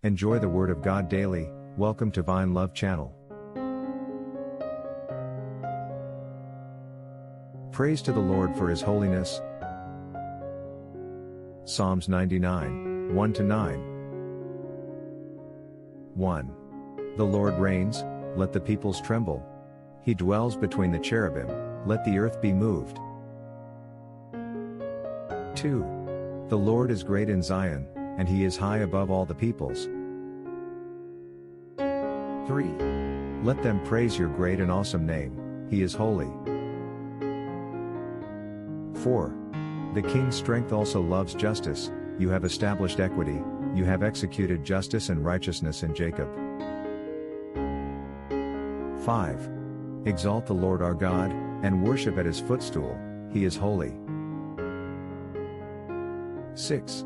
Enjoy the Word of God daily. Welcome to Vine Love Channel. Praise to the Lord for His holiness. Psalms 99, 1-9. 1. The Lord reigns, let the peoples tremble. He dwells between the cherubim, let the earth be moved. 2. The Lord is great in Zion, and He is high above all the peoples. 3. Let them praise your great and awesome name, He is holy. 4. The King's strength also loves justice, you have established equity, you have executed justice and righteousness in Jacob. 5. Exalt the Lord our God, and worship at His footstool, He is holy. 6.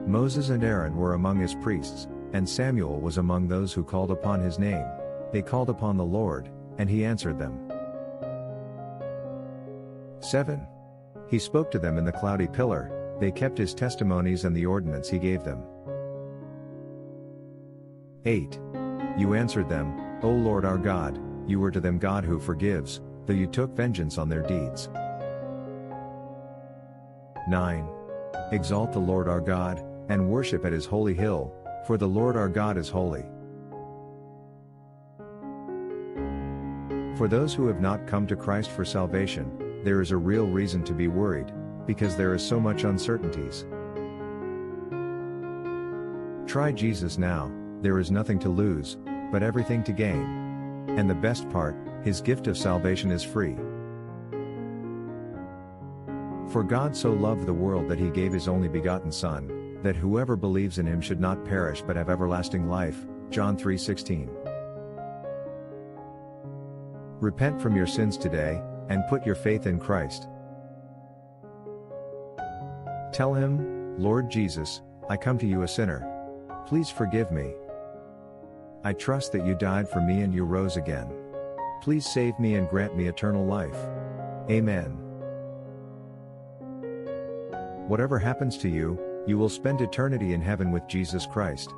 Moses and Aaron were among His priests, and Samuel was among those who called upon His name. They called upon the Lord, and He answered them. 7. He spoke to them in the cloudy pillar, they kept His testimonies and the ordinance He gave them. 8. You answered them, O Lord our God, you were to them God who forgives, though you took vengeance on their deeds. 9. Exalt the Lord our God, and worship at His holy hill, for the Lord our God is holy. For those who have not come to Christ for salvation, there is a real reason to be worried, because there is so much uncertainties. Try Jesus now, there is nothing to lose, but everything to gain. And the best part, His gift of salvation is free. For God so loved the world that He gave His only begotten Son, that whoever believes in Him should not perish but have everlasting life. John 3:16. Repent from your sins today, and put your faith in Christ. Tell Him, Lord Jesus, I come to you a sinner. Please forgive me. I trust that you died for me and you rose again. Please save me and grant me eternal life. Amen. Whatever happens to you, you will spend eternity in heaven with Jesus Christ.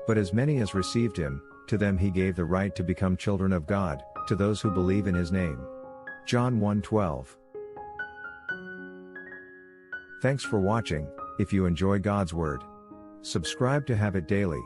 But as many as received Him, to them He gave the right to become children of God, to those who believe in His name. John 1:12. Thanks for watching. If you enjoy God's Word, subscribe to have it daily.